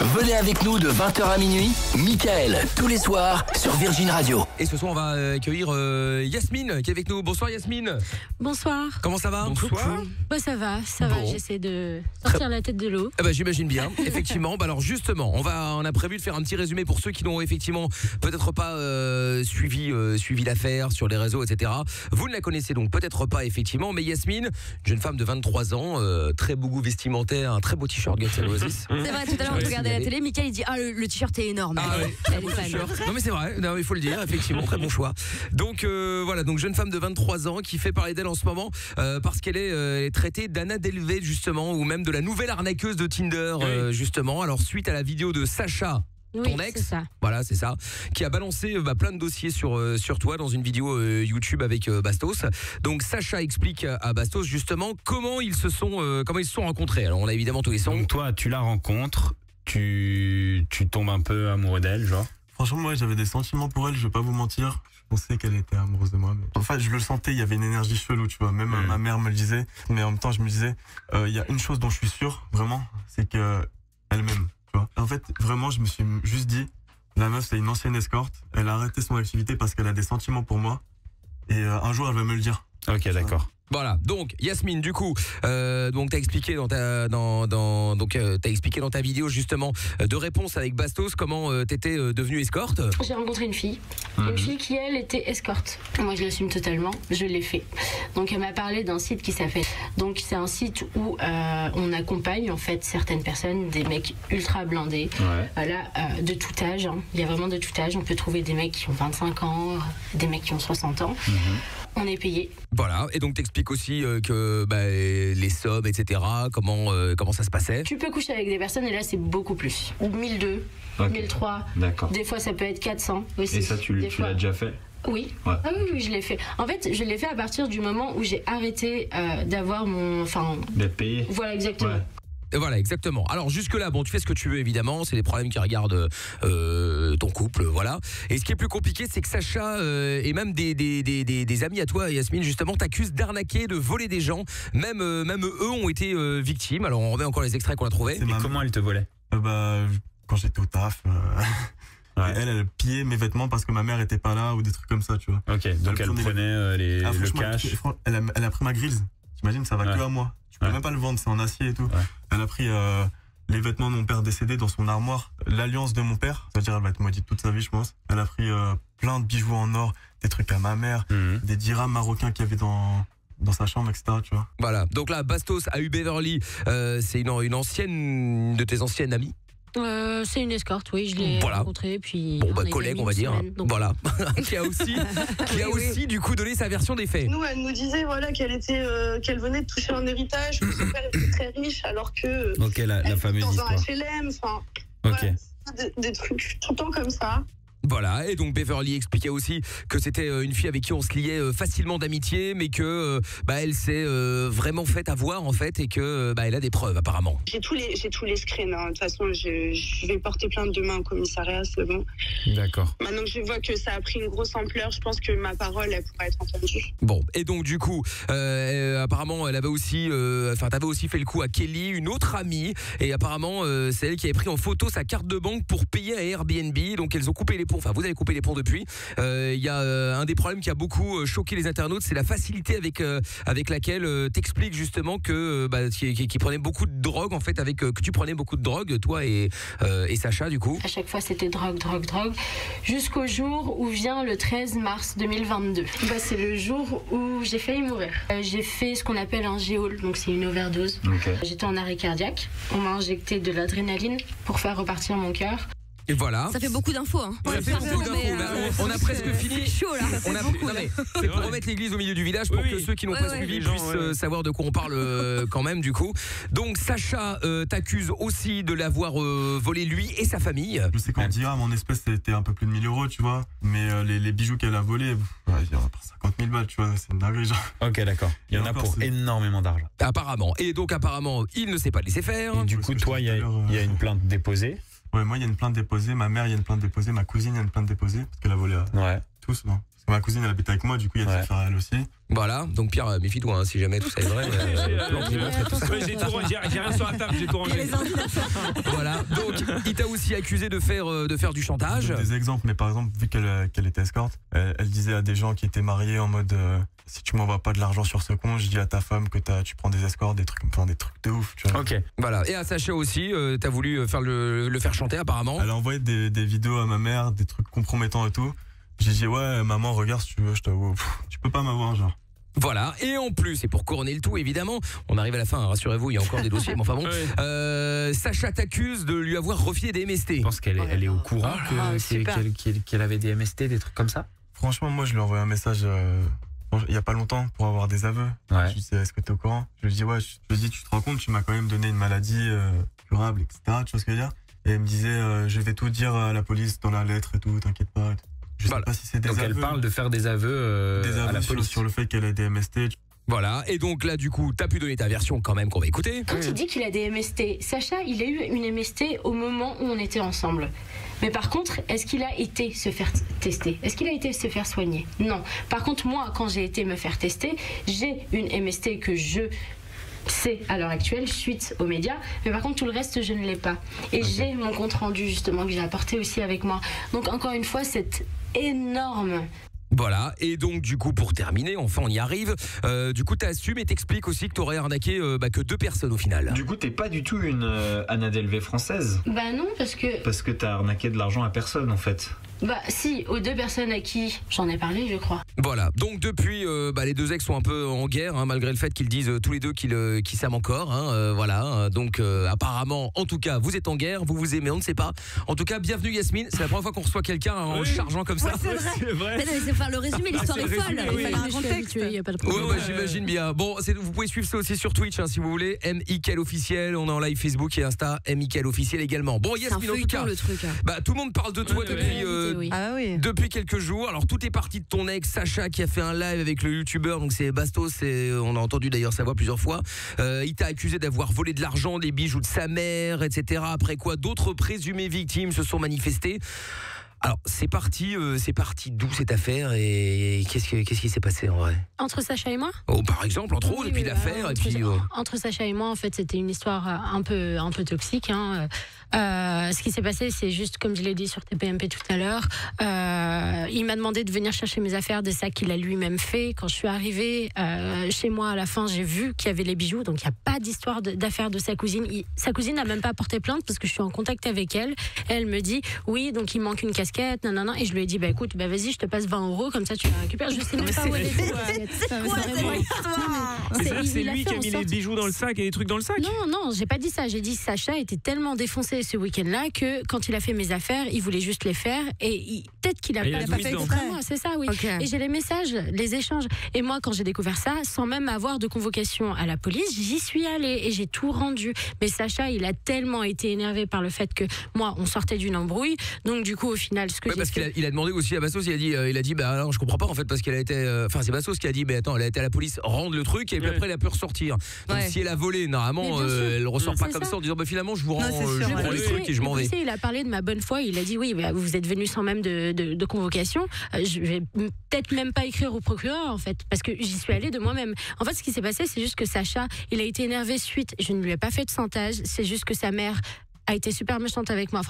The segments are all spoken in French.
Venez avec nous de 20h à minuit, Mickaël, tous les soirs sur Virgin Radio. Et ce soir, on va accueillir Yasmine qui est avec nous. Bonsoir Yasmine. Bonsoir. Comment ça va? Bonsoir. Bah ça va, j'essaie de sortir la tête de l'eau. J'imagine bien, effectivement. Alors justement, on a prévu de faire un petit résumé pour ceux qui n'ont effectivement peut-être pas suivi l'affaire sur les réseaux, etc. Vous ne la connaissez donc peut-être pas effectivement, mais Yasmine, jeune femme de 23 ans, très beau goût vestimentaire, un très beau t-shirt Guns N' Roses. C'est vrai, tout à l'heure, on regardait la télé, Mickaël il dit le t-shirt est énorme. Ah ouais, elle est fan. Non mais c'est vrai, non, il faut le dire, effectivement, très bon choix. Donc voilà, donc jeune femme de 23 ans qui fait parler d'elle en ce moment parce qu'elle est traitée d'Anna Delvey justement, ou même de la nouvelle arnaqueuse de Tinder justement. Alors suite à la vidéo de Sacha, ton ex, c'est ça. Voilà, c'est ça, qui a balancé plein de dossiers sur toi dans une vidéo YouTube avec Bastos. Donc Sacha explique à Bastos justement comment ils se sont rencontrés. Alors on a évidemment tous les sons. Donc toi, tu la rencontres, tu tombes un peu amoureux d'elle, genre? Franchement, moi, j'avais des sentiments pour elle, je vais pas vous mentir. Je pensais qu'elle était amoureuse de moi. Mais... Enfin, je le sentais, il y avait une énergie chelou, tu vois. Même ma mère me le disait. Mais en même temps, je me disais, il y a une chose dont je suis sûr, vraiment, c'est qu'elle m'aime, tu vois. En fait, vraiment, je me suis juste dit, la meuf, c'est une ancienne escorte. Elle a arrêté son activité parce qu'elle a des sentiments pour moi. Et un jour, elle va me le dire. Ok, d'accord. Voilà, donc Yasmine, du coup, donc t'as expliqué t'as expliqué dans ta vidéo justement de réponse avec Bastos comment t'étais devenue escorte. J'ai rencontré une fille qui elle était escorte. Moi je l'assume totalement, je l'ai fait. Donc elle m'a parlé d'un site qui s'appelle. Donc c'est un site où on accompagne en fait certaines personnes, des mecs ultra blindés, voilà, de tout âge. Hein. Il y a vraiment de tout âge. On peut trouver des mecs qui ont 25 ans, des mecs qui ont 60 ans. On est payé. Voilà, et donc t'expliques aussi que les sommes, etc., comment ça se passait. Tu peux coucher avec des personnes et là c'est beaucoup plus. 1002, 1003, d'accord. Des fois ça peut être 400 aussi. Et ça tu l'as déjà fait? Oui. Ouais. Ah oui, je l'ai fait. En fait, je l'ai fait à partir du moment où j'ai arrêté d'avoir d'être payé. Voilà, exactement. Ouais. Voilà, exactement. Alors jusque-là, bon, tu fais ce que tu veux, évidemment. C'est des problèmes qui regardent ton couple, voilà. Et ce qui est plus compliqué, c'est que Sacha et même des amis à toi, Yasmine, justement, t'accusent d'arnaquer, de voler des gens. Même eux ont été victimes. Alors on remet encore les extraits qu'on a trouvés. Et comment elle te volait? Quand j'étais au taf... Elle pillait mes vêtements parce que ma mère était pas là ou des trucs comme ça, tu vois. Ok, donc elle prenait le cash. Elle a pris ma grille. T'imagines, ça va que à moi. Tu peux même pas le vendre, c'est en acier et tout. Elle a pris les vêtements de mon père décédé dans son armoire, l'alliance de mon père, c'est-à-dire elle va être maudite toute sa vie, je pense. Elle a pris plein de bijoux en or, des trucs à ma mère, des dirhams marocains qu'il y avait dans sa chambre, etc., tu vois. Voilà, donc là, Bastos a eu Beverly, c'est une ancienne de tes anciennes amies. C'est une escorte, oui, je l'ai rencontrée, puis collègue, on va dire. Voilà, qui a aussi du coup donné sa version des faits. Nous, elle nous disait qu'elle venait de toucher un héritage, que son père était très riche, alors que la fameuse dans histoire. un HLM, voilà, des trucs tout le temps comme ça. Voilà, et donc Beverly expliquait aussi que c'était une fille avec qui on se liait facilement d'amitié, mais que elle s'est vraiment faite avoir en fait, et que elle a des preuves apparemment. J'ai tous les screens, hein. De toute façon je vais porter plainte demain au commissariat, c'est bon. D'accord. Maintenant que je vois que ça a pris une grosse ampleur, je pense que ma parole elle pourra être entendue. Bon, et donc du coup apparemment elle avait aussi t'avais aussi fait le coup à Kelly, une autre amie, et apparemment c'est elle qui avait pris en photo sa carte de banque pour payer à Airbnb. Donc elles ont coupé les ponts. Enfin, vous avez coupé les ponts depuis. Il y a un des problèmes qui a beaucoup choqué les internautes, c'est la facilité avec laquelle t'expliques justement que qui prenait beaucoup de drogue en fait, que tu prenais beaucoup de drogue, toi et Sacha du coup. À chaque fois c'était drogue, jusqu'au jour où vient le 13 mars 2022. C'est le jour où j'ai failli mourir. J'ai fait ce qu'on appelle un géol, donc c'est une overdose. J'étais en arrêt cardiaque. On m'a injecté de l'adrénaline pour faire repartir mon cœur. Et voilà. Ça fait beaucoup d'infos, hein. Ça fait beaucoup d'infos. On a presque fini. C'est chaud là. C'est pour remettre l'église au milieu du village pour que ceux qui n'ont pas suivi puissent savoir de quoi on parle quand même du coup. Donc Sacha t'accuse aussi de l'avoir volé lui et sa famille. Je sais qu'en dirham en espèces c'était un peu plus de 1000 euros, tu vois. Mais les bijoux qu'elle a volés, il y en a pour 50 000 balles, tu vois. C'est une dinguerie, genre. Ok, d'accord. Il y en a pour énormément d'argent. Apparemment. Et donc apparemment il ne s'est pas laissé faire. Et du coup toi il y a une plainte déposée. Ouais, moi il y a une plainte déposée, ma mère il y a une plainte déposée, ma cousine il y a une plainte déposée parce qu'elle a volé. tous, non. Parce que ma cousine, elle habite avec moi, du coup, il y a des affaires à elle aussi. Voilà, donc Pierre, méfie-toi, hein, si jamais tout ça est vrai. J'ai rien sur la table, j'ai tout rangé. Voilà, donc il t'a aussi accusé de faire du chantage. Des exemples, mais par exemple, vu qu'elle était escorte, elle disait à des gens qui étaient mariés en mode si tu m'envoies pas de l'argent sur ce compte, je dis à ta femme que tu prends des escortes, des trucs de ouf, tu vois. Ok. Voilà, et à Sacha aussi, t'as voulu le faire chanter apparemment. Elle a envoyé des vidéos à ma mère, des trucs compromettants et tout. J'ai dit ouais maman, regarde si tu veux, je t'avoue, tu peux pas m'avoir genre. Voilà, et en plus, et pour couronner le tout, évidemment, on arrive à la fin, hein, rassurez-vous, il y a encore des dossiers, mais enfin bon, Sacha t'accuse de lui avoir refilé des MST. Je pense qu'elle est au courant qu'elle avait des MST, des trucs comme ça. Franchement, moi, je lui ai envoyé un message il y a pas longtemps pour avoir des aveux. Ouais. Je lui dis, est-ce que t'es au courant? Je lui dis, ouais, tu te rends compte, tu m'as quand même donné une maladie curable, etc. Tu vois ce que je veux dire? Et elle me disait, je vais tout dire à la police dans la lettre et tout, t'inquiète pas. Je sais pas si c'est des aveux. Donc elle parle de faire des aveux, à la police sur le fait qu'elle a des MST. Voilà, et donc là du coup, t'as pu donner ta version quand même qu'on va écouter. Quand il dit qu'il a des MST, Sacha, il a eu une MST au moment où on était ensemble. Mais par contre, est-ce qu'il a été se faire tester? Est-ce qu'il a été se faire soigner? Non. Par contre, moi, quand j'ai été me faire tester, j'ai une MST que je sais à l'heure actuelle suite aux médias, mais par contre tout le reste je ne l'ai pas. Et j'ai mon compte rendu justement que j'ai apporté aussi avec moi. Donc encore une fois, c'est énorme. Voilà, et donc du coup pour terminer, enfin on y arrive, du coup t'assumes et t'expliques aussi que t'aurais arnaqué que 2 personnes au final. Du coup t'es pas du tout une Anna Delvey française. Bah non, parce que t'as arnaqué de l'argent à personne en fait. Bah si, aux 2 personnes à qui j'en ai parlé, je crois. Voilà, donc depuis les 2 ex sont un peu en guerre, hein, malgré le fait qu'ils disent tous les 2 qu'ils s'aiment encore, hein, voilà, donc apparemment, en tout cas, vous êtes en guerre, vous vous aimez, on ne sait pas. En tout cas, bienvenue Yasmine, c'est la première fois qu'on reçoit quelqu'un en chargeant comme ça. C'est vrai. Mais le résumé, l'histoire est folle, il fallait un contexte. Il y a pas de problème. Ouais, j'imagine bien. Bon, vous pouvez suivre ça aussi sur Twitch, hein, si vous voulez, MIKEL officiel, on est en live Facebook et Insta, MIKEL officiel également. Bon, Yasmine, en tout cas, le truc. tout le monde parle de toi depuis quelques jours. Alors tout est parti de ton ex Sacha qui a fait un live avec le youtubeur, donc c'est Bastos, on a entendu d'ailleurs sa voix plusieurs fois. Il t'a accusé d'avoir volé de l'argent, des bijoux de sa mère, etc. Après quoi d'autres présumées victimes se sont manifestées. Alors c'est parti d'où cette affaire et qu'est-ce qui s'est passé en vrai? Entre Sacha et moi? Par exemple, entre autres, et puis l'affaire entre Sacha et moi, en fait, c'était une histoire un peu toxique, hein. Ce qui s'est passé, c'est juste comme je l'ai dit sur TPMP tout à l'heure, il m'a demandé de venir chercher mes affaires, des sacs qu'il a lui-même fait. Quand je suis arrivée chez moi, à la fin, j'ai vu qu'il y avait les bijoux, donc il n'y a pas d'histoire d'affaires de sa cousine. Sa cousine n'a même pas porté plainte parce que je suis en contact avec elle. Elle me dit oui, donc il manque une casquette, nanana, et je lui ai dit écoute, vas-y, je te passe 20 € comme ça tu la récupères. Je sais même pas où elle est. C'est lui qui a mis les bijoux dans le sac et les trucs dans le sac? Non, j'ai pas dit ça. J'ai dit Sacha était tellement défoncé ce week-end-là que quand il a fait mes affaires, il voulait juste les faire et peut-être qu'il a pas fait exprès. C'est ça, oui. Okay. Et j'ai les messages, les échanges. Et moi, quand j'ai découvert ça, sans même avoir de convocation à la police, j'y suis allée et j'ai tout rendu. Mais Sacha, il a tellement été énervé par le fait que moi, on sortait d'une embrouille. Donc du coup, au final, ce que j'ai fait... qu'il a demandé aussi à Bastos, il a dit bah non, je comprends pas en fait parce qu'elle a été, c'est Bastos qui a dit mais attends, elle a été à la police rendre le truc et puis après elle a pu ressortir. Donc si elle a volé, normalement, elle ressort pas comme ça en disant bah finalement je vous rends les trucs et je m'en vais. Il a parlé de ma bonne foi, il a dit oui, vous êtes venu sans même de convocation. Je vais peut-être même pas écrire au procureur en fait, parce que j'y suis allée de moi-même. En fait, ce qui s'est passé, c'est juste que Sacha, il a été énervé suite. Je ne lui ai pas fait de chantage, c'est juste que sa mère a été super méchante avec moi,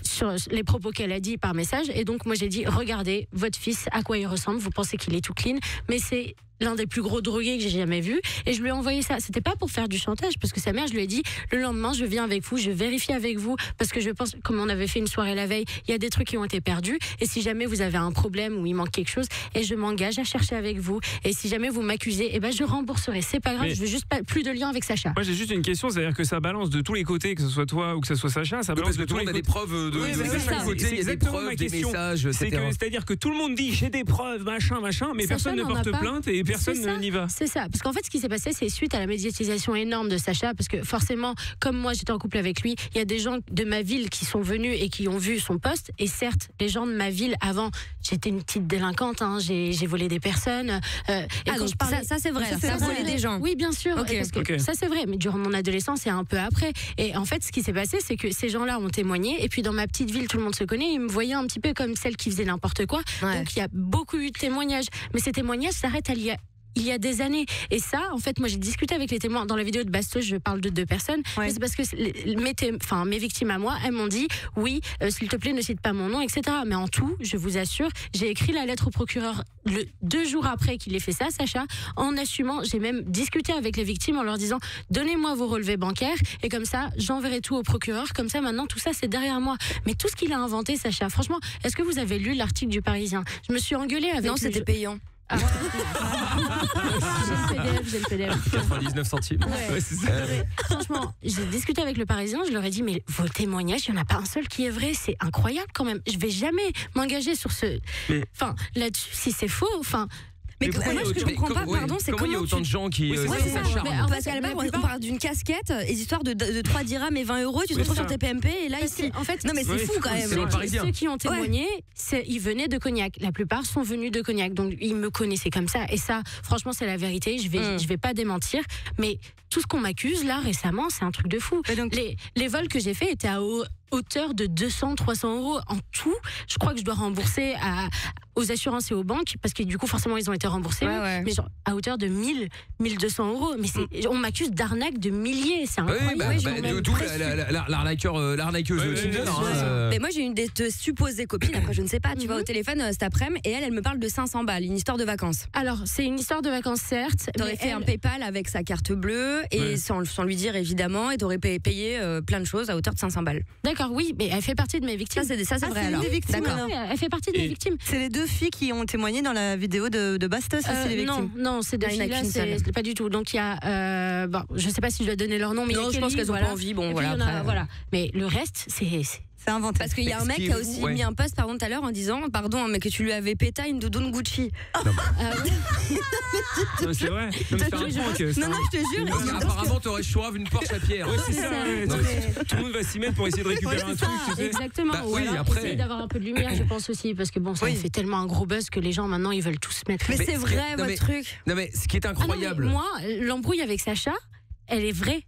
sur les propos qu'elle a dit par message. Et donc moi j'ai dit regardez votre fils, à quoi il ressemble, vous pensez qu'il est tout clean, mais c'est l'un des plus gros drogués que j'ai jamais vu, et je lui ai envoyé ça. C'était pas pour faire du chantage, parce que sa mère, je lui ai dit le lendemain je viens avec vous, je vérifie avec vous, parce que je pense, comme on avait fait une soirée la veille, il y a des trucs qui ont été perdus, et si jamais vous avez un problème ou il manque quelque chose, et je m'engage à chercher avec vous, et si jamais vous m'accusez, je rembourserai, c'est pas grave. Mais je veux juste plus de lien avec Sacha. Moi j'ai juste une question, c'est-à-dire que ça balance de tous les côtés, que ce soit toi ou que ce soit Sacha, ça balance de tous les côtés. A des preuves de chaque côté, il y a des preuves, des messages, etc. C'est-à-dire que tout le monde dit j'ai des preuves, machin, mais personne ne porte plainte et personne n'y va. C'est ça, parce qu'en fait ce qui s'est passé, c'est suite à la médiatisation énorme de Sacha, parce que forcément, comme moi j'étais en couple avec lui, il y a des gens de ma ville qui sont venus et qui ont vu son poste, et certes, les gens de ma ville, avant, j'étais une petite délinquante, hein, j'ai volé des personnes, et quand je parlais... ça c'est vrai, ça volé des gens. Oui, bien sûr, parce que ça c'est vrai, mais durant mon adolescence et un peu après, et en fait ce qui s'est passé, passé, c'est que ces gens-là ont témoigné. Et puis dans ma petite ville, tout le monde se connaît. Ils me voyaient un petit peu comme celle qui faisait n'importe quoi. Ouais. Donc il y a beaucoup eu de témoignages. Mais ces témoignages s'arrêtent il y a des années. Et ça, en fait, moi j'ai discuté avec les témoins. Dans la vidéo de Bastos, je parle de 2 personnes. Ouais. C'est parce que mes victimes à moi, elles m'ont dit oui, s'il te plaît, ne cite pas mon nom, etc. Mais en tout, je vous assure, j'ai écrit la lettre au procureur 2 jours après qu'il ait fait ça, Sacha, en assumant. J'ai même discuté avec les victimes en leur disant donnez-moi vos relevés bancaires et comme ça, j'enverrai tout au procureur. Comme ça, maintenant, tout ça, c'est derrière moi. Mais tout ce qu'il a inventé, Sacha, franchement, est-ce que vous avez lu l'article du Parisien? Je me suis engueulée avec. Non, c'était payant. Ah. J'ai le PDF. 99 centimes. Ouais, c'est ça. Franchement, j'ai discuté avec le Parisien, je leur ai dit mais vos témoignages, il n'y en a pas un seul qui est vrai, c'est incroyable quand même. Je vais jamais m'engager sur ce. Enfin, là-dessus, si c'est faux, enfin. Mais moi, ce que je comprends pas, pardon, c'est comment il y a autant de gens qui s'acharnent. Parce qu'à la base, on parle d'une casquette, et histoires de 3 dirhams et 20 euros, tu te retrouves sur tes PMP, et là, ici. En fait, non, mais c'est fou quand même. Ceux qui ont témoigné, ils venaient de Cognac. La plupart sont venus de Cognac, donc ils me connaissaient comme ça. Et ça, franchement, c'est la vérité. Je vais pas démentir, mais tout ce qu'on m'accuse là récemment, c'est un truc de fou. Donc, les vols que j'ai faits étaient à hauteur de 200-300 euros en tout. Je crois que je dois rembourser aux assurances et aux banques parce que du coup forcément ils ont été remboursés, mais genre à hauteur de 1000-1200 euros. Mais on m'accuse d'arnaque de milliers, c'est incroyable. D'où l'arnaqueuse Tinder. Mais moi j'ai une de supposées copines, après je ne sais pas, tu vas au téléphone cet après-midi et elle me parle de 500 balles, une histoire de vacances. Alors c'est une histoire de vacances certes. T'aurais fait un PayPal avec sa carte bleue et sans lui dire évidemment, et t'aurais payé plein de choses à hauteur de 500 balles. D'accord, oui, mais elle fait partie de mes victimes. Ça c'est vrai alors. D'accord. Elle fait partie de mes victimes. C'est les 2 filles qui ont témoigné dans la vidéo de Bastos, c'est les victimes. Non, c'est 2 filles-là, c'est pas du tout. Donc il y a, je sais pas si je dois donner leur nom, mais non, je pense qu'elles ont pas envie. Bon, voilà. Mais le reste, c'est inventé. Parce qu'il y a un mec qui a aussi mis un post tout à l'heure en disant pardon, mais que tu lui avais pété une doudoune Gucci. Non, c'est vrai. Non, je te jure. Apparemment, t'aurais choisi une Porsche à pierre. Ouais, c'est ça. Tout le monde va s'y mettre pour essayer de récupérer un truc. Exactement. Ou alors essayer d'avoir un peu de lumière, je pense aussi, parce que bon, ça fait tellement un gros buzz que les gens maintenant ils veulent tous se mettre. Mais c'est vrai votre truc. Non mais ce qui est incroyable. Moi, l'embrouille avec Sacha. Elle est vraie,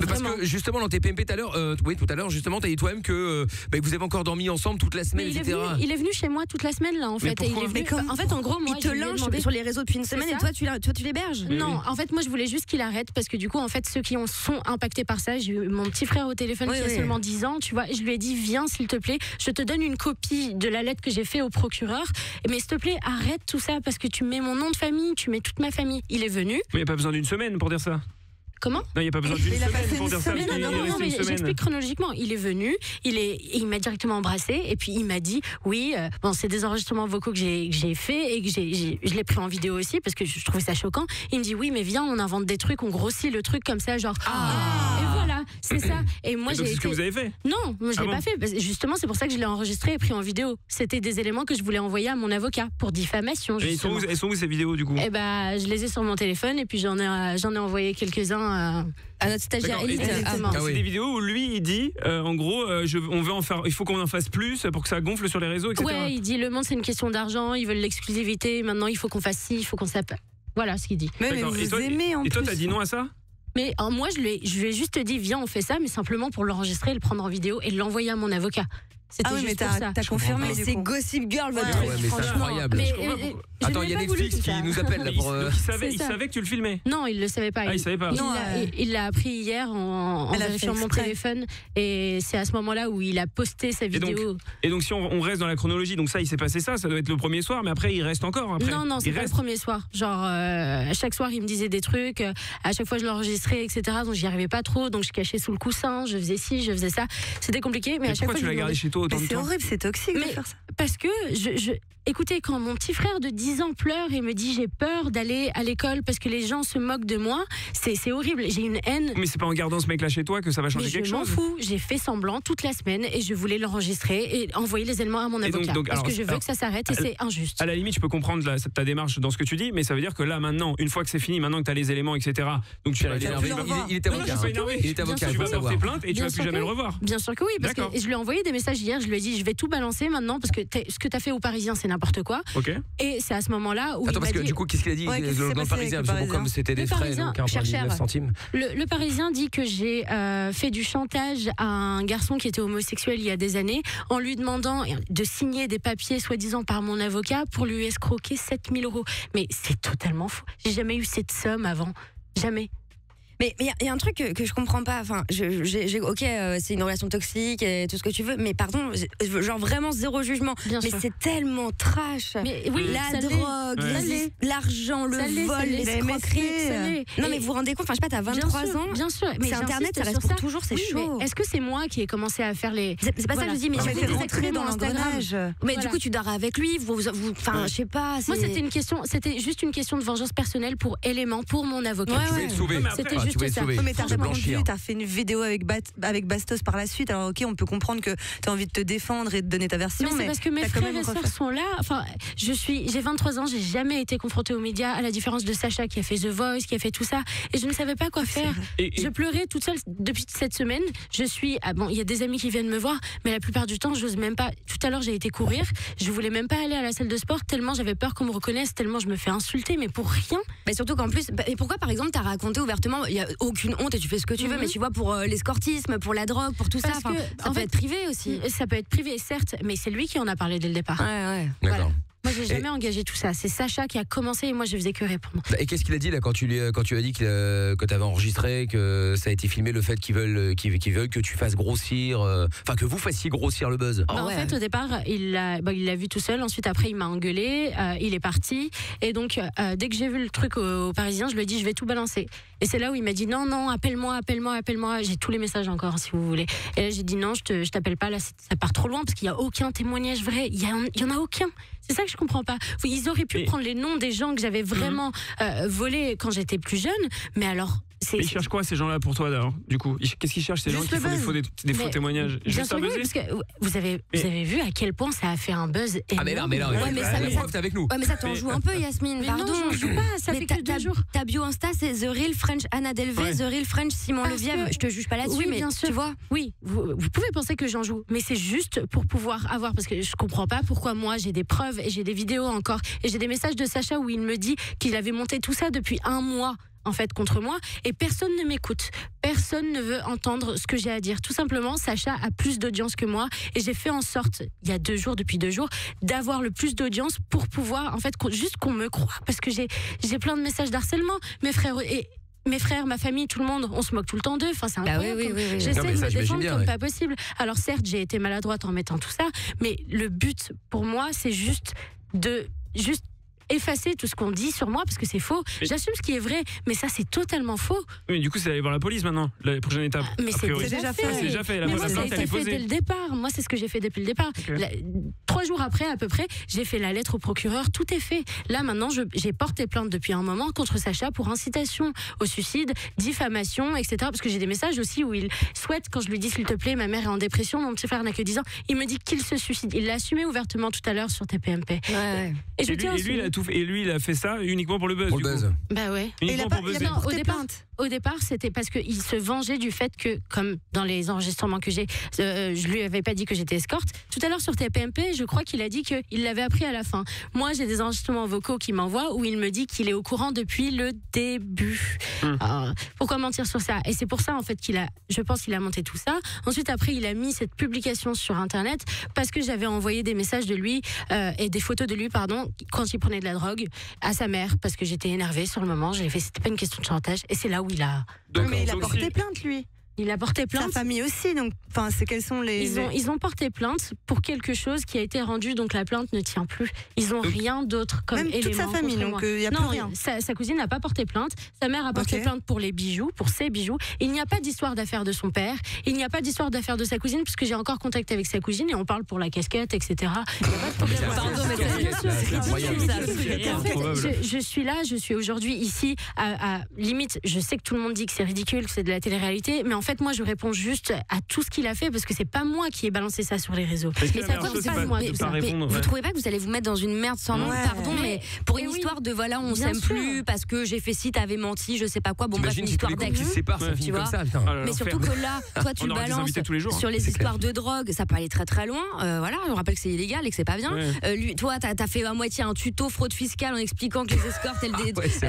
Parce que justement dans tes PMP tout à l'heure, justement, t'as dit toi-même que vous avez encore dormi ensemble toute la semaine, etc. Il est venu chez moi toute la semaine là, en fait. Et il est venu, en fait, en gros, moi, il te lynche sur les réseaux depuis une semaine et toi, tu l'héberges. Non, en fait, moi, je voulais juste qu'il arrête parce que du coup, en fait, ceux qui sont impactés par ça, j'ai eu mon petit frère au téléphone qui a seulement 10 ans, tu vois, et je lui ai dit viens s'il te plaît, je te donne une copie de la lettre que j'ai fait au procureur, mais s'il te plaît arrête tout ça parce que tu mets mon nom de famille, tu mets toute ma famille. Il est venu. Mais il n'y a pas besoin d'une semaine pour dire ça. Comment ? Non, il n'y a pas besoin d'une semaine pour dire ça. Non, mais j'explique chronologiquement. Il est venu, il m'a directement embrassé et puis il m'a dit oui, c'est des enregistrements vocaux que j'ai fait et que je l'ai pris en vidéo aussi parce que je trouvais ça choquant. Il me dit oui, mais viens, on invente des trucs, on grossit le truc comme ça, genre et voilà, c'est ça. Et moi c'est ce que vous avez fait ? Non, moi je l'ai pas fait. Justement, c'est pour ça que je l'ai enregistré et pris en vidéo. C'était des éléments que je voulais envoyer à mon avocat pour diffamation. Et elles sont où ces vidéos du coup ? Eh ben, je les ai sur mon téléphone et puis j'en ai envoyé quelques-uns à notre stagiaire élite. C'est des vidéos où lui il dit en gros on veut en faire, il faut qu'on en fasse plus pour que ça gonfle sur les réseaux, etc. Ouais, il dit le monde c'est une question d'argent, ils veulent l'exclusivité, maintenant il faut qu'on fasse ci, il faut qu'on s'appelle. Voilà ce qu'il dit. Mais vous aimez en plus. Et toi t'as dit non à ça ? Mais moi je lui ai juste dit viens on fait ça, mais simplement pour l'enregistrer, le prendre en vidéo et l'envoyer à mon avocat. C'était juste pour ça. T'as confirmé. Mais c'est Gossip Girl votre truc. Mais c'est incroyable. Attends, il y a Netflix qui nous appelle là pour. Donc il savait que tu le filmais. Non, il le savait pas. Il savait pas. Il l'a appris hier en vérifiant mon téléphone et c'est à ce moment-là où il a posté sa vidéo. Et donc si on reste dans la chronologie, donc ça il s'est passé ça doit être le premier soir, mais après il reste encore. Non, c'est pas le premier soir. Genre à chaque soir il me disait des trucs, à chaque fois je l'enregistrais, etc. Donc j'y arrivais pas trop, donc je cachais sous le coussin, je faisais ci, je faisais ça. C'était compliqué, mais à chaque fois. Pourquoi tu l'as gardé chez toi autant de temps ? C'est horrible, c'est toxique de faire ça. Parce que écoutez, quand mon petit frère de 10 ans pleure et me dit j'ai peur d'aller à l'école parce que les gens se moquent de moi, c'est horrible, j'ai une haine. Mais c'est pas en gardant ce mec là chez toi que ça va changer quelque chose. Je m'en fous, j'ai fait semblant toute la semaine et je voulais l'enregistrer et envoyer les éléments à mon avocat parce que je veux que ça s'arrête et c'est injuste. À la limite je peux comprendre ta démarche dans ce que tu dis, mais ça veut dire que là maintenant, une fois que c'est fini, maintenant que tu as les éléments, etc. Donc tu il est avocat. Il est avocat, tu vas porter plainte et tu vas plus jamais le revoir. Bien sûr que oui, parce que je lui ai envoyé des messages hier, je lui ai dit, je vais tout balancer maintenant parce que ce que t'as fait aux Parisiens, c'est n'importe quoi. Ok. Et c'est à ce moment-là où Attends, parce que du coup, qu'est-ce qu'il a dit dans le Parisien? Parce que bon, comme c'était des frais, donc 99 centimes. Le Parisien dit que j'ai fait du chantage à un garçon qui était homosexuel il y a des années en lui demandant de signer des papiers soi-disant par mon avocat pour lui escroquer 7 000 €. Mais c'est totalement faux. J'ai jamais eu cette somme avant. Jamais. Mais il y a un truc que je comprends pas. Enfin, ok, c'est une relation toxique et tout ce que tu veux, mais pardon, genre vraiment zéro jugement. Bien mais sûr. c'est tellement trash. Mais oui, la drogue, l'argent, le vol, l'escroquerie. Non, mais vous vous rendez compte, enfin, je sais pas, t'as 23 ans. Bien sûr. Mais c'est Internet, ça reste pour toujours, c'est chaud. Est-ce que c'est moi qui ai commencé à faire les. C'est pas ça que je dis, mais tu fais rentrer dans l'engrenage. Mais du coup, tu dors avec lui, enfin, je sais pas. Moi, c'était juste une question de vengeance personnelle pour Élément, pour mon avocat. Tu voulais le sauver. C'était juste ça. Mais t'as répondu, t'as fait une vidéo avec Bastos par la suite. Alors ok, on peut comprendre que t'as envie de te défendre et de donner ta version. Mais c'est parce que mes frères et sœurs sont là. Enfin, j'ai 23 ans, j'ai jamais été confrontée aux médias, à la différence de Sacha qui a fait The Voice, qui a fait tout ça, et je ne savais pas quoi faire. Je pleurais toute seule depuis cette semaine. Il y a des amis qui viennent me voir, mais la plupart du temps, j'ose même pas. Tout à l'heure, j'ai été courir. Je voulais même pas aller à la salle de sport tellement j'avais peur qu'on me reconnaisse, tellement je me fais insulter, mais pour rien. Mais surtout qu'en plus, et pourquoi par exemple t'as raconté ouvertement, il y a aucune honte et tu fais ce que tu veux, mais tu vois, pour l'escortisme, pour la drogue, pour tout ça, ça peut être privé aussi. Ça peut être privé, certes, mais c'est lui qui en a parlé dès le départ. Ouais. D'accord. Moi, j'ai jamais engagé tout ça. C'est Sacha qui a commencé et moi, je faisais que répondre. Et qu'est-ce qu'il a dit là quand tu as dit que t'avais enregistré, que ça a été filmé, le fait qu'ils veulent que tu fasses grossir, enfin que vous fassiez grossir le buzz. En fait, au départ, il l'a vu tout seul. Ensuite, après, il m'a engueulé. Il est parti. Et donc, dès que j'ai vu le truc au Parisien, je lui ai dit, je vais tout balancer. Et c'est là où il m'a dit, non, appelle-moi. J'ai tous les messages encore, si vous voulez. Et là, j'ai dit, non, je t'appelle pas. Là, ça part trop loin parce qu'il y a aucun témoignage vrai. Il y en a aucun. C'est ça que je comprends pas. Ils auraient pu prendre les noms des gens que j'avais vraiment volés quand j'étais plus jeune, mais alors. Mais ils cherchent quoi ces gens-là pour toi d'ailleurs? Du coup, qu'est-ce qu'ils cherchent ces gens qui font des faux témoignages? Juste un buzz. Parce que vous avez vu à quel point ça a fait un buzz énorme. Ah mais non, la preuve t'es avec nous. Ouais, mais ça t'en joue un peu, Yasmine. Pardon. Non, je joue pas. Ça fait que 2 jours. Ta bio Insta, c'est The Real French Anna Delvey, The Real French Simon Levièvre. Je te juge pas là-dessus, oui, mais bien sûr. tu vois. Oui, vous pouvez penser que j'en joue, mais c'est juste pour pouvoir avoir, parce que je comprends pas pourquoi moi j'ai des preuves et j'ai des vidéos encore et j'ai des messages de Sacha où il me dit qu'il avait monté tout ça depuis 1 mois. En fait, contre moi, et personne ne m'écoute. Personne ne veut entendre ce que j'ai à dire. Tout simplement, Sacha a plus d'audience que moi, et j'ai fait en sorte, depuis 2 jours, d'avoir le plus d'audience pour pouvoir, en fait, juste qu'on me croie, parce que j'ai plein de messages d'harcèlement. Mes frères, ma famille, tout le monde, on se moque tout le temps d'eux. Enfin, c'est incroyable. Oui. J'essaie de me défendre comme pas possible. Alors certes, j'ai été maladroite en mettant tout ça, mais le but pour moi, c'est juste effacer tout ce qu'on dit sur moi parce que c'est faux. J'assume ce qui est vrai, mais ça c'est totalement faux. Oui, mais du coup, c'est d'aller voir la police maintenant, la prochaine étape. Mais c'est déjà fait. C'est déjà fait. La moi, ça a plainte, été elle est fait posée. dès le départ. Moi, c'est ce que j'ai fait depuis le départ. Okay. 3 jours après, à peu près, j'ai fait la lettre au procureur. Tout est fait. Là, maintenant, j'ai porté plainte depuis un moment contre Sacha pour incitation au suicide, diffamation, etc. Parce que j'ai des messages aussi où il souhaite, quand je lui dis s'il te plaît, ma mère est en dépression, mon petit frère n'a que 10 ans, il me dit qu'il se suicide. Il l'a assumé ouvertement tout à l'heure sur TPMP. Ouais. Et lui, il a fait ça uniquement pour le buzz. Pour le buzz. Bah ouais. Uniquement pour buzzer. Au départ, c'était parce qu'il se vengeait du fait que, comme dans les enregistrements que j'ai, je lui avais pas dit que j'étais escorte. Tout à l'heure sur TPMP, je crois qu'il a dit qu'il l'avait appris à la fin. Moi, j'ai des enregistrements vocaux qu'il m'envoie où il me dit qu'il est au courant depuis le début. Alors, pourquoi mentir sur ça? Et c'est pour ça, en fait, je pense qu'il a monté tout ça. Ensuite, après, il a mis cette publication sur Internet parce que j'avais envoyé des messages de lui et des photos de lui, quand il prenait de la drogue à sa mère parce que j'étais énervée sur le moment. Je l'ai fait, c'était pas une question de chantage. Et c'est là où il a. Mais il a porté plainte, lui. Il a porté plainte. Sa famille aussi, donc, enfin, c'est quels sont les. Ils ont porté plainte pour quelque chose qui a été rendu, donc la plainte ne tient plus. Ils ont rien d'autre comme élément. Même toute sa famille, donc il y a plus rien. Non, sa cousine n'a pas porté plainte. Sa mère a porté plainte pour les bijoux, pour ses bijoux. Il n'y a pas d'histoire d'affaires de son père. Il n'y a pas d'histoire d'affaires de sa cousine, puisque j'ai encore contact avec sa cousine et on parle pour la casquette, etc. Il n'y a pas de problème. Pardon, mais en fait, je suis là, je suis aujourd'hui ici. À limite, je sais que tout le monde dit que c'est ridicule, que c'est de la télé-réalité, mais en fait, moi, je réponds juste à tout ce qu'il a fait parce que c'est pas moi qui ai balancé ça sur les réseaux. Mais ça c'est pas moi. Vous trouvez pas que vous allez vous mettre dans une merde sans nom, pardon, mais pour une histoire de voilà, on s'aime plus parce que j'ai fait ci, t'avais menti, je sais pas quoi. Bon, bref, une histoire d'ex. Tu vois. Mais surtout que là, toi, tu balances sur les histoires de drogue, ça peut aller très très loin. Voilà, on rappelle que c'est illégal et que c'est pas bien. Lui, toi, t'as fait à moitié un tuto fraude fiscale en expliquant que les escortes,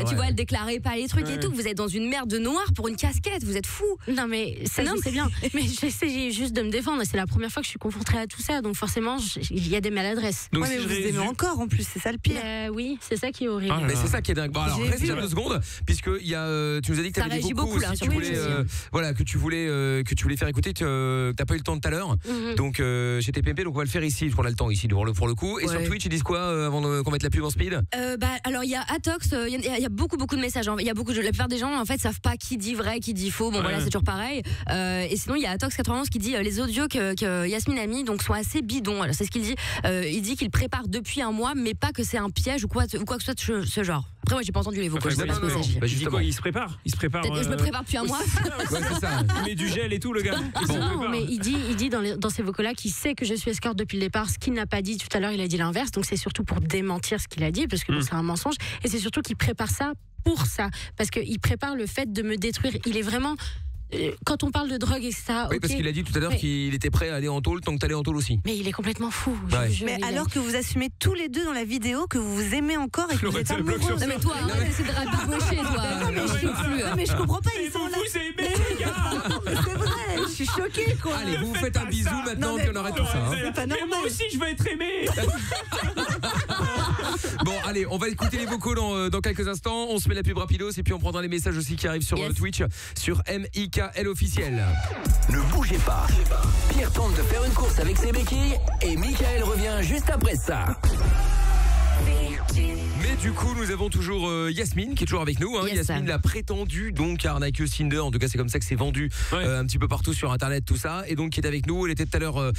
tu vois, elles déclaraient pas les trucs et tout. Vous êtes dans une merde de noir pour une casquette, vous êtes fou. Non mais ça c'est bien. Mais j'essaie juste de me défendre. C'est la première fois que je suis confrontée à tout ça, donc forcément il y a des maladresses. Donc mais vous aimez encore en plus, c'est ça le pire. Oui, c'est ça qui est horrible. Mais c'est ça qui est dingue. Bon alors reste 2 secondes puisque il y a tu nous as dit que tu avais des vocaux aussi, tu voulais voilà que tu voulais faire écouter, t'as pas eu le temps tout à l'heure. Donc chez TPMP, donc on va le faire ici, on a le temps ici pour le coup. Et sur Twitch ils disent quoi avant qu'on mette la pub en speed? Alors il y a Atox, il y a beaucoup de messages. Il y a beaucoup la plupart des gens en fait savent pas qui dit vrai, qui dit faux. Bon voilà, c'est toujours pareil. Et sinon il y a Atox 91 qui dit les audios que Yasmine a mis donc sont assez bidons. Alors c'est ce qu'il dit. Il dit qu'il prépare depuis un mois, mais pas que c'est un piège ou quoi que ce soit de ce genre. Après moi j'ai pas entendu les vocaux. Justement, il se prépare. Je me prépare depuis un mois. C'est ça. Il met du gel et tout le gars. Non, mais il dit dans ces vocaux-là qu'il sait que je suis escorte depuis le départ, ce qu'il n'a pas dit tout à l'heure, il a dit l'inverse, donc c'est surtout pour démentir ce qu'il a dit, parce que c'est un mensonge, et c'est surtout qu'il prépare ça pour ça, parce qu'il prépare le fait de me détruire. Il est vraiment... Quand on parle de drogue et ça, oui, parce qu'il a dit tout à l'heure qu'il était prêt à aller en tôle tant que t'allais en tôle aussi. Mais il est complètement fou. Mais alors que vous assumez tous les deux dans la vidéo que vous vous aimez encore et que vous êtes amoureux. Non mais toi, c'est de rabibocher toi. Mais je comprends pas, ils sont là. Vous aimez les gars. C'est vrai, je suis choquée quoi. Allez, vous faites un bisou maintenant qu'on arrête tout ça. C'est pas normal. Moi aussi je veux être aimé. Bon, allez, on va écouter les vocaux dans quelques instants. On se met la pub rapidos et puis on prendra les messages aussi qui arrivent sur Twitch, sur MIKL officiel. Ne bougez pas. Pierre tente de faire une course avec ses béquilles et Mickaël revient juste après ça. Mais du coup, nous avons toujours Yasmine qui est toujours avec nous. Yasmine, la prétendue donc arnaqueuse Tinder. En tout cas, c'est comme ça que c'est vendu un petit peu partout sur Internet, tout ça. Et donc, qui est avec nous. Elle était tout à l'heure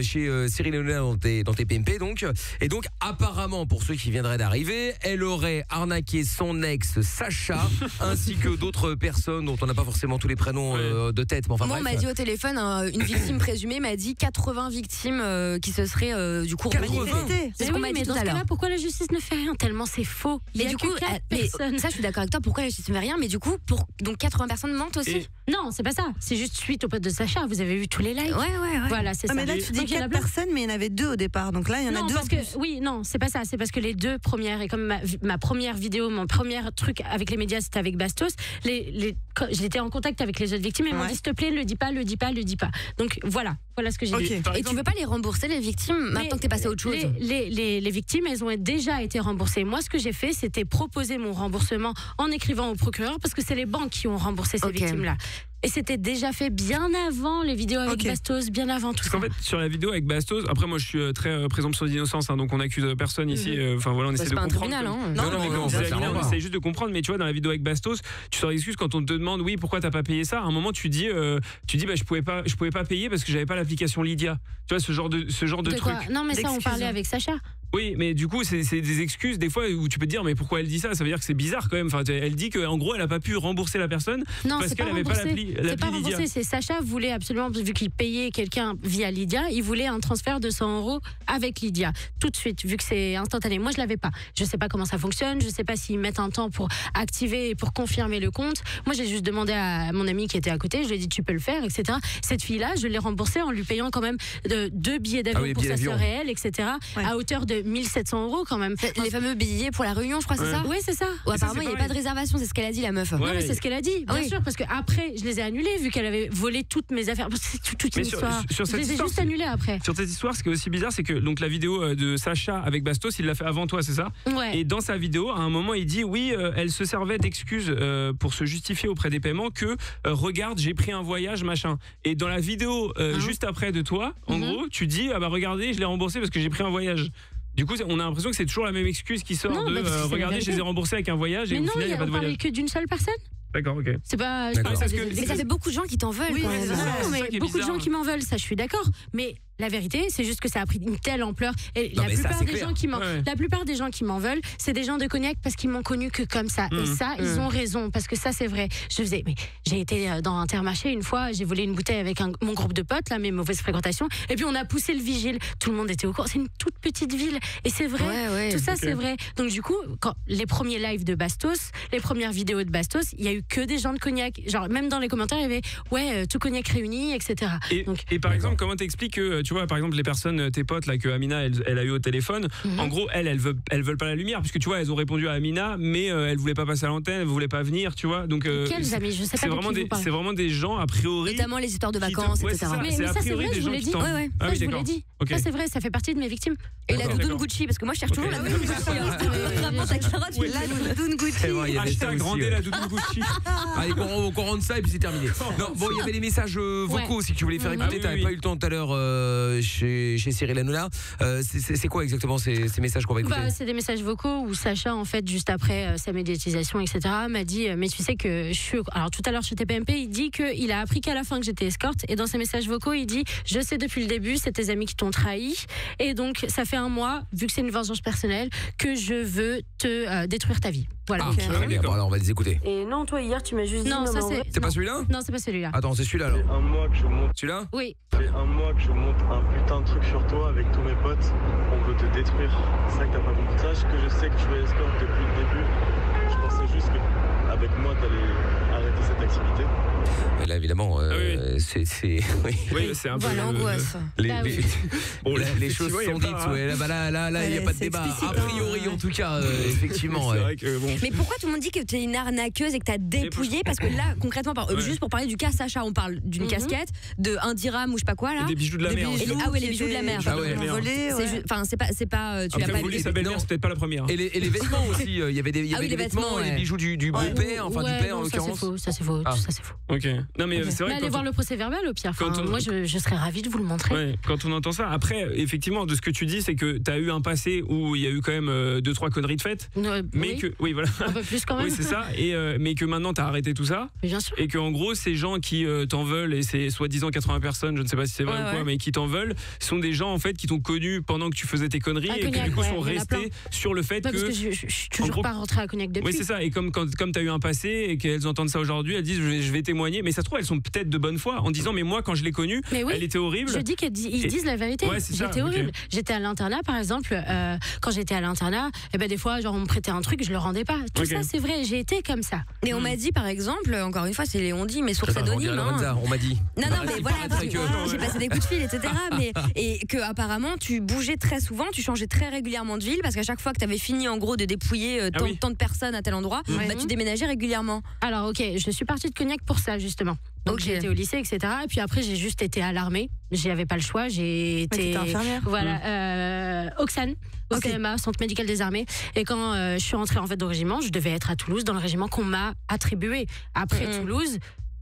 chez Cyril Hanouna dans TPMP. Donc, et donc, apparemment, pour ceux qui viendraient d'arriver, elle aurait arnaqué son ex Sacha ainsi que d'autres personnes dont on n'a pas forcément tous les prénoms de tête. Mais enfin, moi, on m'a dit au téléphone, une victime présumée m'a dit 80 victimes qui se seraient du coup manifestées. C'est ce qu'on m'a dit tout à l'heure. Pourquoi la justice ne fait rien tellement c'est faux. Mais du coup, ça je suis d'accord avec toi, pourquoi la justice ne fait rien, mais du coup, donc 80 personnes mentent aussi. Non, c'est pas ça. C'est juste suite au pote de Sacha, vous avez vu tous les lives. Ouais. Voilà, c'est ça. Mais là tu dis 4 personnes, mais il y en avait 2 au départ. Donc là, il y en a 2 parce que non, c'est pas ça. C'est parce que les 2 premières, et comme ma première vidéo, mon premier truc avec les médias, c'était avec Bastos, j'étais en contact avec les autres victimes et ils m'ont dit s'il te plaît, le dis pas. Donc voilà ce que j'ai dit. Et tu veux pas les rembourser les victimes maintenant que t'es passé à autre chose? Les victimes, elles ont déjà été remboursées. Moi, ce que j'ai fait, c'était proposer mon remboursement en écrivant au procureur parce que c'est les banques qui ont remboursé ces victimes-là. Et c'était déjà fait bien avant les vidéos avec Bastos, bien avant tout ça. Parce qu'en fait, sur la vidéo avec Bastos, après moi je suis très présomption d'innocence, donc on accuse personne ici. Enfin voilà, on essaie de comprendre. C'est pas un tribunal, non, on essaie juste de comprendre. Mais tu vois, dans la vidéo avec Bastos, tu sors d'excuses quand on te demande pourquoi t'as pas payé ça. À un moment, tu dis je pouvais pas payer parce que j'avais pas l'application Lydia. Tu vois, ce genre de truc. Non, mais ça, on parlait avec Sacha. Oui, mais du coup, c'est des excuses des fois où tu peux te dire mais pourquoi elle dit ça? Ça veut dire que c'est bizarre quand même. Enfin, elle dit qu'en gros, elle a pas pu rembourser la personne parce qu'elle avait pas l'appli. C'est pas remboursé, c'est Sacha voulait absolument, vu qu'il payait quelqu'un via Lydia, il voulait un transfert de 100 € avec Lydia tout de suite, vu que c'est instantané. Moi, je l'avais pas. Je sais pas comment ça fonctionne. Je sais pas s'ils mettent un temps pour activer et pour confirmer le compte. Moi, j'ai juste demandé à mon ami qui était à côté. Je lui ai dit tu peux le faire, etc. Cette fille-là, je l'ai remboursée en lui payant quand même 2 billets d'avion pour sa sœur réelle, etc. À hauteur de 1700 € quand même. Les fameux billets pour la réunion, je crois, c'est ça? Oui, c'est ça. Apparemment, il n'y avait pas de réservation, c'est ce qu'elle a dit, la meuf. Non, mais c'est ce qu'elle a dit, bien sûr, parce que après, je les ai annulés vu qu'elle avait volé toutes mes affaires. C'est toute une histoire. Je les ai juste annulés après. Sur cette histoire, ce qui est aussi bizarre, c'est que donc la vidéo de Sacha avec Bastos, il l'a fait avant toi, c'est ça? Ouais. Et dans sa vidéo, à un moment, il dit elle se servait d'excuses pour se justifier auprès des paiements que regarde, j'ai pris un voyage, machin. Et dans la vidéo juste après de toi, en gros, tu dis regardez, je l'ai remboursé parce que j'ai pris un voyage. Du coup, on a l'impression que c'est toujours la même excuse qui sort regardez, je les ai remboursés avec un voyage et au final, il n'y a pas de voyage. Mais non, on parlait que d'une seule personne. D'accord, ok. C'est pas. Mais ça fait beaucoup de gens qui t'en veulent. Oui, mais beaucoup de gens qui m'en veulent, ça, je suis d'accord. Mais la vérité. C'est juste que ça a pris une telle ampleur. Et Non, la mais ça, plupart c'est des clair. gens qui m'en, Ouais. la plupart des gens qui m'en veulent, c'est des gens de Cognac parce qu'ils m'ont connu que comme ça. Et ça, ils ont raison parce que ça, c'est vrai. Mais j'ai été dans Intermarché une fois, j'ai volé une bouteille avec mon groupe de potes, là, mes mauvaises fréquentations, et puis on a poussé le vigile. Tout le monde était au courant. C'est une toute petite ville, et c'est vrai. Ouais, Tout ça, c'est vrai. Donc du coup, quand les premiers lives de Bastos, les premières vidéos de Bastos, il y a eu que des gens de Cognac. Genre même dans les commentaires, il y avait tout Cognac réuni, etc. Et par exemple, comment t'expliques que, tu vois, par exemple, les personnes, tes potes, là, que Amina, elle a eu au téléphone, en gros, elles veulent pas la lumière, puisque tu vois, elles ont répondu à Amina, mais elles voulaient pas passer à l'antenne, elles voulaient pas venir, tu vois. Donc, Quels amis? Je sais pas de qui vous parlez. c'est vraiment des gens, a priori. Notamment les histoires de vacances, Ouais, etc. c'est ça. Mais C'est ça, a c'est priori vrai, des je vous gens l'ai qui dit. t'en- Ouais, Ah ça, oui, je vous l'ai d'accord. dit. Ok. Ça, c'est vrai, ça fait partie de mes victimes. Et la D'accord, doudoune d'accord. Gucci, parce que moi je cherche toujours la doudoune Gucci. La doudoune Gucci. C'est vrai, il y avait ça Hashtag aussi, rendez ouais. la doudoune Gucci. Allez, qu'on rende ça et puis c'est terminé. Non, bon, il y avait les messages vocaux aussi que tu voulais faire écouter. Ah oui, T'avais oui. pas eu le temps tout à l'heure chez Cyril Hanouna. C'est quoi exactement ces messages qu'on va écouter? C'est des messages vocaux où Sacha, en fait, juste après sa médiatisation, etc., m'a dit mais tu sais que je suis. Alors tout à l'heure chez TPMP, il dit qu'il a appris qu'à la fin que j'étais escorte, et dans ses messages vocaux, il dit je sais depuis le début, c'est tes amis qui t'ont trahi, et donc ça fait un mois, vu que c'est une vengeance personnelle, que je veux te détruire ta vie. Voilà. Ah, très bien. Bon, alors on va les écouter. Et non, toi hier tu m'as juste dit Non, ça c'est. C'est pas celui-là? Non, c'est pas celui-là. Attends, c'est celui-là alors. Un mois que je monte. Celui-là? Oui. fait un mois que je monte un putain de truc sur toi avec tous mes potes. On veut te détruire. C'est ça que t'as pas compris. Sache que je sais que tu es escorte depuis le début. Je pensais juste qu'avec moi t'allais arrêter cette activité. Mais là évidemment, c'est oui. Oui, c'est un peu. Voilà l'angoisse. Les choses sont dites. Ouais, là, il n'y a pas de débat. A priori, en tout cas, effectivement. C'est vrai que bon. Mais pourquoi tout le monde dit que t'es une arnaqueuse et que t'as dépouillé? Parce que là, concrètement, juste pour parler du cas Sacha, on parle d'une casquette, de 1 dirham ou je sais pas quoi là. Des bijoux de la mer. Et ah ouais, les bijoux de la mer. Ah ouais. Enfin, c'est pas. Tu l'as Après, pas voler sa belle-mère, c'est peut-être pas la première. Et les vêtements aussi. Il y avait des les vêtements, vêtements, les bijoux du beau-père, enfin du père en Ça l'occurrence. c'est faux. Ah. Ça c'est faux. Ok. Non mais c'est vrai Mais que allez voir le procès verbal au pire. Enfin, quand on- moi je serais ravie de vous le montrer. Ouais, quand on entend ça, après, effectivement, de ce que tu dis, c'est que t'as eu un passé où il y a eu quand même 2-3 conneries de faites, mais que, oui, voilà, un peu plus quand même. oui, c'est ça, et mais que maintenant t'as arrêté tout ça, Bien sûr. et que en gros, ces gens qui t'en veulent, et c'est soi-disant 80 personnes, je ne sais pas si c'est vrai ou quoi, mais qui t'en veulent, sont des gens en fait qui t'ont connu pendant que tu faisais tes conneries À et qui Cognac, du coup ouais, sont il y en a plein. restés sur le fait Parce que que. je suis en toujours gros- pas rentrée à Cognac depuis. Oui, c'est ça. Et comme t'as eu un passé et qu'elles entendent ça aujourd'hui, elles disent je vais témoigner. Mais ça se trouve, elles sont peut-être de bonne foi en disant mais moi, quand je l'ai connue, Mais oui, elle était horrible. je dis qu'ils disent la vérité. Ouais, c'est ça, J'étais ok. horrible. J'étais à l'internat, par exemple. Quand j'étais à l'internat, et ben des fois, genre on me prêtait un truc, je le rendais pas. Tout Ok. ça, c'est vrai. J'ai été comme ça. Et on m'a dit par exemple, encore une fois, c'est Léon dit, mais source On dirait anonyme. Lorenza, on m'a dit. Non, mais voilà, parce que que- j'ai passé des coups de fil, etc. Et que apparemment, tu bougeais très souvent, tu changeais très régulièrement de ville, parce qu'à chaque fois que tu avais fini en gros de dépouiller tant de personnes à tel endroit, bah, tu déménageais régulièrement. Alors, ok, je suis partie de Cognac pour ça, justement. Donc, Ok. j'ai été au lycée, etc. Et puis après, j'ai juste été à l'armée. J'avais pas le choix. J'ai été. t'étais infirmière. Voilà, Oxane, au Ok. CMA, Centre médical des armées. Et quand je suis rentrée en fait au régiment, je devais être à Toulouse, dans le régiment qu'on m'a attribué. Après Toulouse,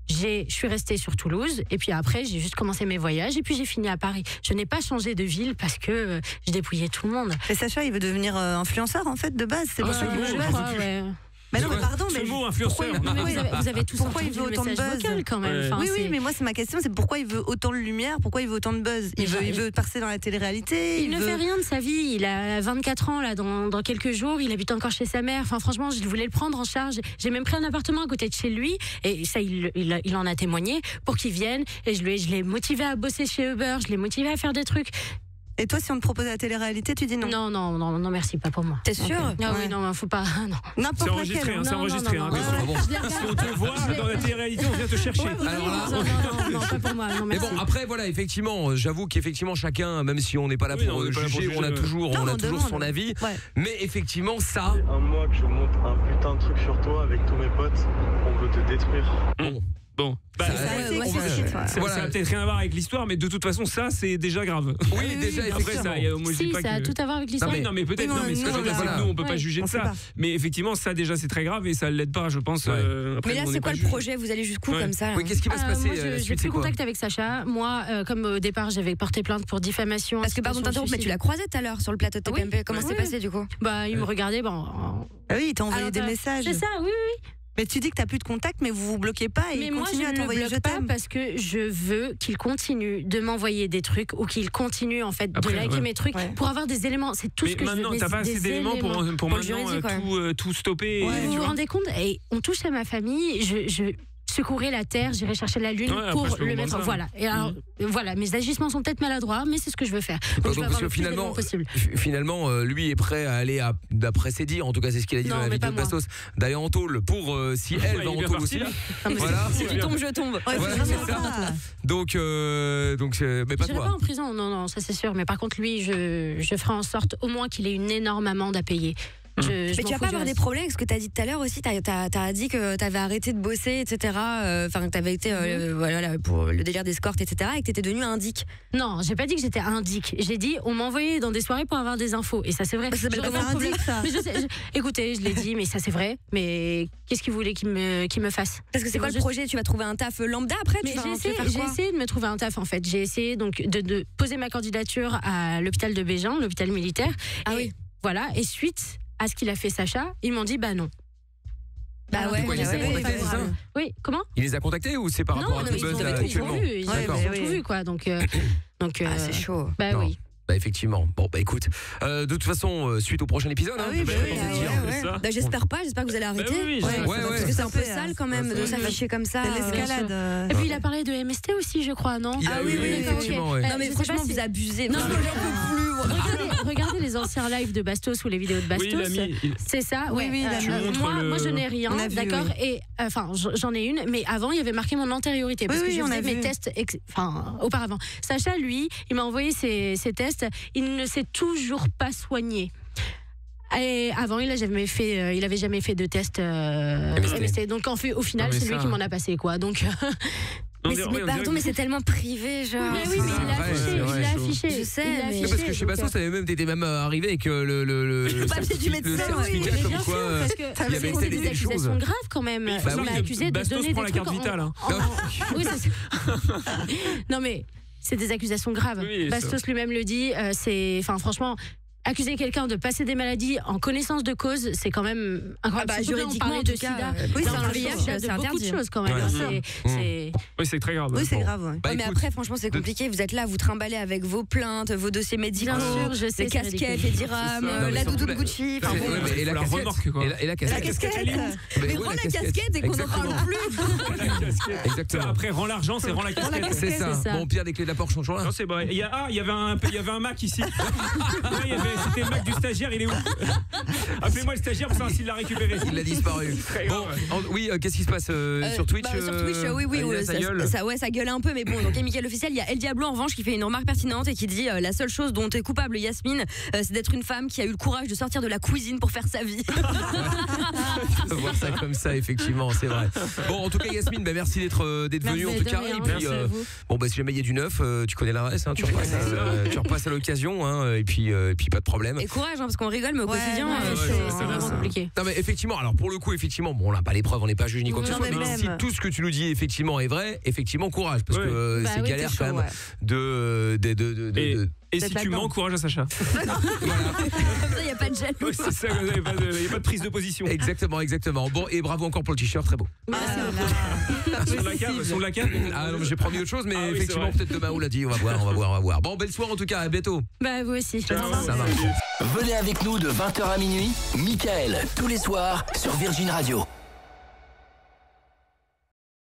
je suis restée sur Toulouse. Et puis après, j'ai juste commencé mes voyages. Et puis j'ai fini à Paris. Je n'ai pas changé de ville parce que je dépouillais tout le monde. Et Sacha, il veut devenir influenceur en fait de base. C'est pour ça qu'il veut je jouer. crois, ouais. Mais non, mais pardon, Ce mais mot influenceur. Non, mais vous avez tous Pourquoi il entendu veut le autant de message buzz vocal quand même. Ouais. Enfin, oui, c'est- mais moi, c'est ma question, c'est pourquoi il veut autant de lumière, pourquoi il veut autant de buzz. Il veut percer dans la télé-réalité. Il ne fait rien de sa vie. Il a 24 ans là, dans quelques jours. Il habite encore chez sa mère. Enfin, franchement, je voulais le prendre en charge. J'ai même pris un appartement à côté de chez lui. Et ça, il en a témoigné pour qu'il vienne. Et je l'ai motivé à bosser chez Uber. Je l'ai motivé à faire des trucs. Et toi, si on te propose la télé-réalité, tu dis non. Non, merci, pas pour moi. T'es sûr? Ah oui, non, faut pas. Non. C'est N'importe enregistré, laquelle. hein, c'est Non, enregistré. non, hein, non, bien non, sûr. non, je l'ai regardé. Si on te voit dans la télé-réalité, on vient te chercher. Alors là, Non, pas pour moi. Non, mais merci. bon, après voilà, effectivement, j'avoue qu'effectivement chacun, même si on n'est pas là Oui, pour non, on n'est pas là pour juger, on a juger, toujours, Non, on a on toujours demande. son avis. Ouais. Mais effectivement, ça, Un mois que je monte un putain de truc sur toi avec tous mes potes. On veut te détruire. Bon, bah, Ça- ça- C'est on va- explicite, ouais. ça Voilà. a peut-être rien à voir avec l'histoire, mais de toute façon, ça, c'est déjà grave. oui, déjà Après, effectivement. ça, moi, je dis Si, pas ça a que. tout à voir avec l'histoire. Non mais peut-être, Oui, non mais ce que non, je veux dire c'est voilà. que nous on peut pas Ouais, juger on de sait ça, pas. mais effectivement ça déjà c'est très grave et ça l'aide pas je pense. Ouais. Après, Mais là, nous, on c'est n'est quoi pas le juge. projet? Vous allez jusqu'où Ouais. comme ça là Oui, qu'est-ce qui va se passer Moi, la j'ai suite, pris c'est quoi? contact avec Sacha. Moi, comme au départ, j'avais porté plainte pour diffamation. Parce que pardon de t'interrompre, mais tu l'as croisé tout à l'heure sur le plateau de Oui. TPMP. Comment Oui. c'est passé du coup? Bah, il me regardait. Ah oui, il t'a envoyé Alors, des messages. C'est ça, oui. Mais tu dis que t'as plus de contact, mais vous vous bloquez pas et Mais il moi, continue je à ne le t'envoyer bloque je pas t'aime. parce que je veux qu'il continue de m'envoyer des trucs ou qu'il continue en fait Après, de liker ouais. mes trucs pour avoir des éléments. C'est tout Mais ce que je veux. maintenant, Mais t'as pas des assez d'éléments pour éléments. maintenant le juridique, tout stopper. Ouais, tu vous vous vois. rendez compte? Et on touche à ma famille. Je secourais la terre, j'irai chercher la lune Ouais, après, pour je peux le comprendre mettre. ça. Voilà. Et alors, voilà, mes agissements sont peut-être maladroits, mais c'est ce que je veux faire. Donc, je Donc, veux parce avoir que le plus finalement, d'éléments possible. finalement, lui est prêt à aller d'après ses dires. En tout cas, c'est ce qu'il a dit Non, dans la mais vidéo pas de Bastos, d'aller en tôle pour si elle Ouais, va il est en bien tôle parti, aussi. là. Voilà. Si tu tombes, je tombe. Ouais, Voilà, c'est c'est vraiment ça. ça. Donc, mais pas J'irai toi. pas en prison, non, ça c'est sûr. Mais par contre, lui, je ferai en sorte au moins qu'il ait une énorme amende à payer. Mais tu vas pas avoir des problèmes avec ce que tu as dit tout à l'heure aussi. Tu as dit que tu avais arrêté de bosser, etc. Enfin, que tu avais été voilà, pour le délire d'escorte, etc. Et que tu étais devenu indique. Non, j'ai pas dit que j'étais indique. J'ai dit on m'envoyait dans des soirées pour avoir des infos. Et ça c'est vrai. Ça s'appelle J'aurais comment pas de problème. indique, ça Mais je sais, écoutez, je l'ai dit, mais ça c'est vrai. Mais qu'est-ce qu'il voulait qu'il me fasse? Parce que c'est quoi le projet? Tu vas trouver un taf lambda après? Mais Tu vas j'ai faire quoi? essayé de me trouver un taf en fait. J'ai essayé donc de poser ma candidature à l'hôpital de Bégin, l'hôpital militaire. Ah Et oui. Voilà. Et suite à ce qu'il a fait Sacha, ils m'ont dit bah non. Bah ouais, Pourquoi il les a ouais, contactés, c'est ça? Oui, comment? Il les a contactés ou c'est par Non, rapport à non, tout ils buzz ont là, tout actuellement? vu. Ils Ouais, ont bah tout oui. vu quoi. Donc Ah, c'est chaud. bah Non. oui. Bah effectivement. Bon bah écoute, de toute façon, suite au prochain épisode. Ah hein, oui, bah, bah je oui, pense ah dire. ouais, c'est ça. Bah, j'espère pas, j'espère que vous allez arrêter. oui, Ouais, Ouais, Parce que c'est un peu ça, sale quand même de s'afficher comme ça. C'est l'escalade. Et puis il a parlé de MST aussi, je crois, non? Il a- Ah oui, oui, d'accord, ok. effectivement, ouais. Non mais Je sais franchement, pas si- vous abusez. Non, Vraiment, mais- j'en peux plus. moi. Regardez les anciens lives de Bastos ou les vidéos de Bastos. Oui, il a mis. C'est ça, Oui, ouais. oui, il a mis. montres Moi, le- je n'ai rien, On a vu, d'accord. oui. Et enfin, j'en ai une, mais avant, il y avait marqué mon antériorité parce Oui, que oui, je on a faisais mes vu. tests, enfin, auparavant. Sacha, lui, il m'a envoyé ses tests. Il ne s'est toujours pas soigné. Et avant, il avait jamais fait de test MST. Donc, au final, Non, mais c'est lui ça- qui m'en a passé, quoi. Donc, On Mais, dirait- mais on pardon, dirait- mais c'est tellement privé, genre. mais oui, mais il l'a vrai, affiché, c'est vrai, il l'a chaud. affiché. Je sais, il l'a mais- affiché, Mais parce que chez donc, Bastos, t'étais même arrivé avec le papier du médecin, certificat mais comme bien quoi sûr, parce que il avait c'est fait des des choses. accusations graves quand même. Mais il Il faut m'a savoir que accusé de Bastos donner prend des la trucs carte vitale, hein. Oui, c'est non mais c'est des accusations graves. Oui, ça. Bastos lui-même le dit. Enfin, franchement. Accuser quelqu'un de passer des maladies en connaissance de cause, c'est quand même incroyable. Ah bah, Surtout là, on juridiquement, parlait en de tout cas, sida, oui, d'un c'est un VIH, c'est de beaucoup interdit. de choses quand même. Ouais, hein. C'est Oui, c'est très grave. Oui, c'est Bon. grave. Ouais. Bah, Ouais, mais écoute, après, franchement, c'est compliqué. Vous êtes là, vous trimballez avec vos plaintes, vos dossiers médicaux, Bien sûr, je sais, les c'est casquettes, ridicule. les dirhams, C'est ça. Non, mais la surtout doudoune la- Gucci. Enfin, Ouais, bon. mais- et Faut la casquette remorque, quoi. Et la casquette. casquette. Mais rends la casquette et qu'on n'en parle plus. La casquette. Exactement. Après, rends l'argent, c'est rends la casquette. C'est ça. C'est ça. Bon, Pierre, les clés de la Porsche sont toujours là. Non, c'est vrai. Il y avait un Mac ici. Ouais, c'était le Mac du stagiaire, il est où? Appelez-moi le stagiaire pour savoir s'il l'a récupéré. Il a disparu. Très Bon, grave. oui, qu'est-ce qui se passe sur Twitch? Bah, sur Twitch, oui, Alina, ça gueule. ça gueule un peu, mais bon, donc Mickaël officiel, il y a El Diablo en revanche qui fait une remarque pertinente et qui dit la seule chose dont est coupable Yasmine, c'est d'être une femme qui a eu le courage de sortir de la cuisine pour faire sa vie. On peut voir ça comme ça, effectivement, c'est vrai. Bon, en tout cas, Yasmine, bah, merci d'être venue en tout cas. Et puis, Merci à vous. bon, bah, si jamais il y a du neuf, tu connais l'adresse, hein, tu repasses à l'occasion, hein, et puis pas de problème. Et courage, hein, parce qu'on rigole, mais au quotidien, Ouais, ouais, c'est vraiment compliqué. Non mais effectivement, alors pour le coup, effectivement, bon, on n'a pas les preuves, on n'est pas juge ni quoi que ce Non, soit, mais mais même. si tout ce que tu nous dis effectivement est vrai, effectivement courage, parce Ouais. que Bah c'est oui, galère c'est quand chaud, même ouais. de Et si tu mens, courage à Sacha. il n'y a pas de jaloux. Ouais, c'est ça, il n'y a pas de prise de position. Exactement. Bon, et bravo encore pour le t-shirt, très beau. Sur la cave. Ah non, mais j'ai promis autre chose, mais Ah oui, c'est effectivement, vrai. peut-être demain on l'a dit, on va voir. Bon, belle soirée en tout cas, à bientôt. Bah vous aussi. Ça marche. Venez avec nous de 20h à minuit, Mickaël, tous les soirs sur Virgin Radio.